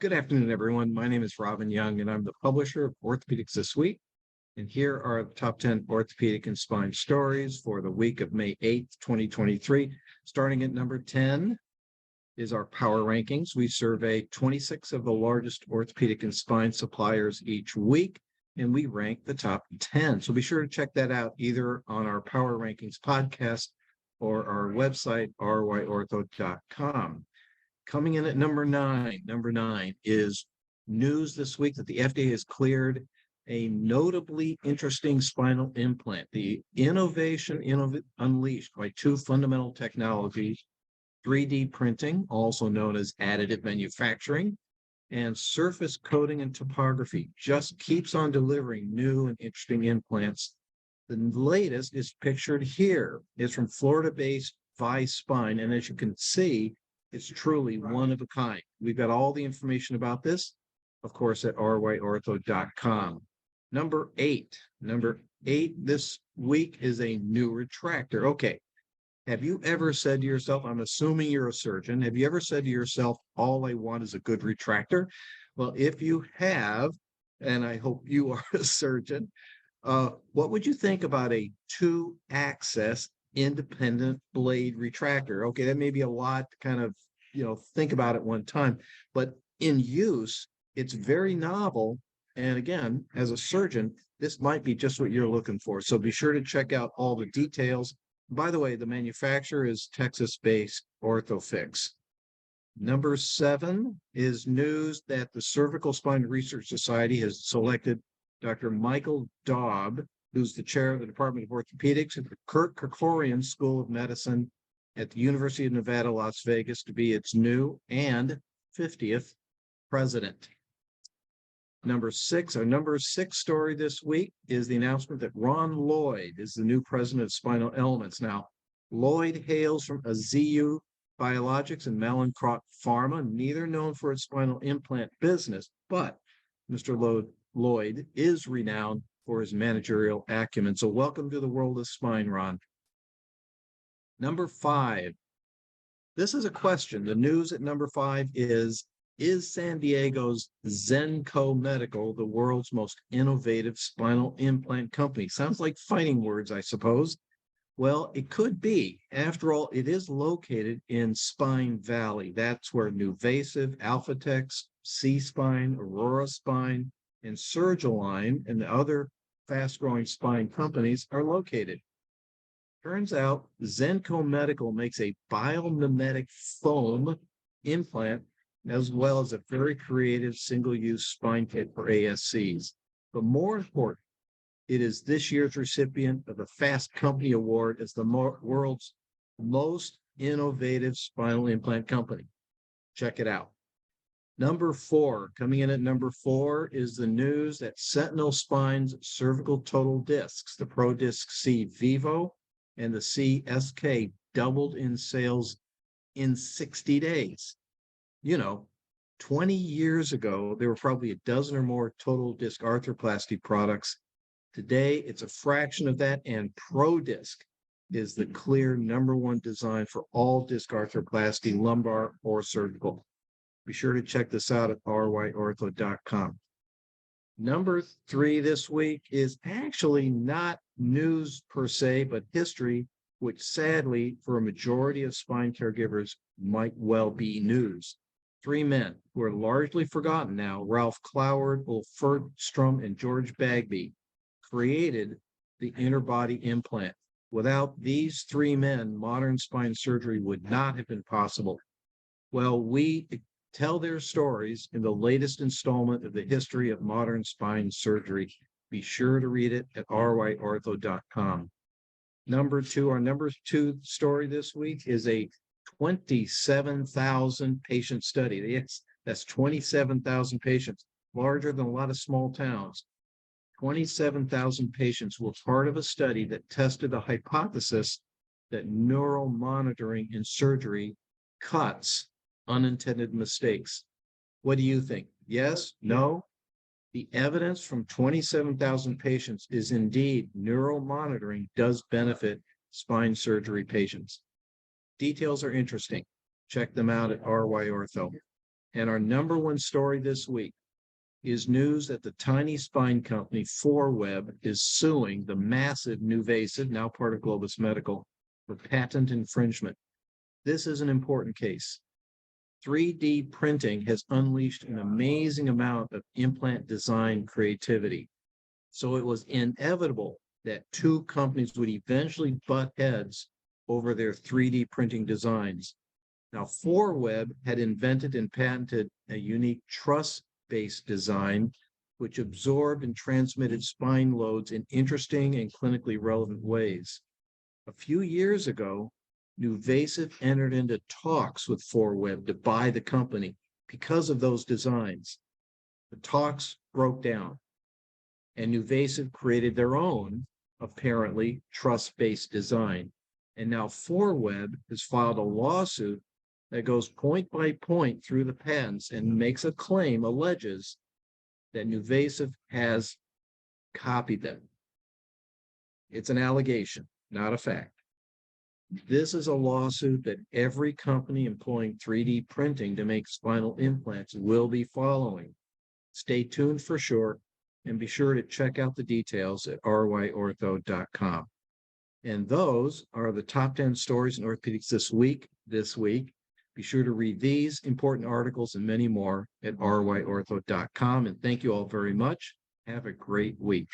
Good afternoon, everyone. My name is Robin Young, and I'm the publisher of Orthopedics This Week. And here are the top 10 orthopedic and spine stories for the week of May 8th, 2023. Starting at number 10 is our power rankings. We survey 26 of the largest orthopedic and spine suppliers each week, and we rank the top 10. So be sure to check that out either on our Power Rankings podcast or our website, ryortho.com. Coming in at number nine is news this week that the FDA has cleared a notably interesting spinal implant. The innovation unleashed by two fundamental technologies, 3D printing, also known as additive manufacturing, and surface coating and topography, just keeps on delivering new and interesting implants. The latest is pictured here. It's from Florida-based Vice Spine, and as you can see, it's truly one of a kind. We've got all the information about this, of course, at ryortho.com. Number eight this week is a new retractor. Okay, have you ever said to yourself, I'm assuming you're a surgeon, have you ever said to yourself, all I want is a good retractor? Well, if you have, and I hope you are a surgeon, what would you think about a two-axis independent blade retractor? Okay, that may be a lot to kind of, think about at one time, but in use, it's very novel. And again, as a surgeon, this might be just what you're looking for. So be sure to check out all the details. By the way, the manufacturer is Texas-based Orthofix. Number 7 is news that the Cervical Spine Research Society has selected Dr. Michael Daub, who's the chair of the Department of Orthopedics at the Kirk Kerkorian School of Medicine at the University of Nevada, Las Vegas, to be its new and 50th president. Number 6 story this week is the announcement that Ron Lloyd is the new president of Spinal Elements. Now, Lloyd hails from Aziu Biologics and Mallinckrodt Pharma, neither known for its spinal implant business, but Mr. Lloyd is renowned for his managerial acumen. So welcome to the world of spine, Ron. Number 5. This is a question. The news at number 5 is San Diego's Zenco Medical the world's most innovative spinal implant company? Sounds like fighting words, I suppose. Well, it could be. After all, it is located in Spine Valley. That's where NuVasive, Alphatex, C-Spine, Aurora Spine, and Surgalign and the other fast-growing spine companies are located. Turns out Zenco Medical makes a biomimetic foam implant as well as a very creative single-use spine kit for ASCs. But more important, it is this year's recipient of the Fast Company Award as the world's most innovative spinal implant company. Check it out. Number 4, coming in at number 4 is the news that Sentinel Spine's cervical total discs, the Pro Disc C Vivo and the CSK, doubled in sales in 60 days. 20 years ago, there were probably a dozen or more total disc arthroplasty products. Today, it's a fraction of that, and Pro Disc is the clear number 1 design for all disc arthroplasty, lumbar or surgical. Be sure to check this out at ryortho.com. Number 3 this week is actually not news per se, but history, which sadly, for a majority of spine caregivers, might well be news. 3 men who are largely forgotten now, Ralph Cloward, Ulf Ferdstrom, and George Bagby, created the interbody implant. Without these 3 men, modern spine surgery would not have been possible. Well, we tell their stories in the latest installment of the History of Modern Spine Surgery. Be sure to read it at ryortho.com. Our number 2 story this week is a 27,000 patient study. That's 27,000 patients, larger than a lot of small towns. 27,000 patients were part of a study that tested the hypothesis that neural monitoring in surgery cuts unintended mistakes. What do you think? Yes? No? The evidence from 27,000 patients is indeed neural monitoring does benefit spine surgery patients. Details are interesting. Check them out at RY Ortho. And our number one story this week is news that the tiny spine company 4Web is suing the massive NuVasive, now part of Globus Medical, for patent infringement. This is an important case. 3D printing has unleashed an amazing amount of implant design creativity. So it was inevitable that two companies would eventually butt heads over their 3D printing designs. Now, 4Web had invented and patented a unique truss-based design, which absorbed and transmitted spine loads in interesting and clinically relevant ways. A few years ago, NuVasive entered into talks with 4Web to buy the company because of those designs. The talks broke down, and NuVasive created their own, apparently, truss-based design. And now 4Web has filed a lawsuit that goes point by point through the patents and makes a claim, alleges that NuVasive has copied them. It's an allegation, not a fact. This is a lawsuit that every company employing 3D printing to make spinal implants will be following. Stay tuned for sure, and be sure to check out the details at ryortho.com. And those are the top 10 stories in orthopedics this week. Be sure to read these important articles and many more at ryortho.com. And thank you all very much. Have a great week.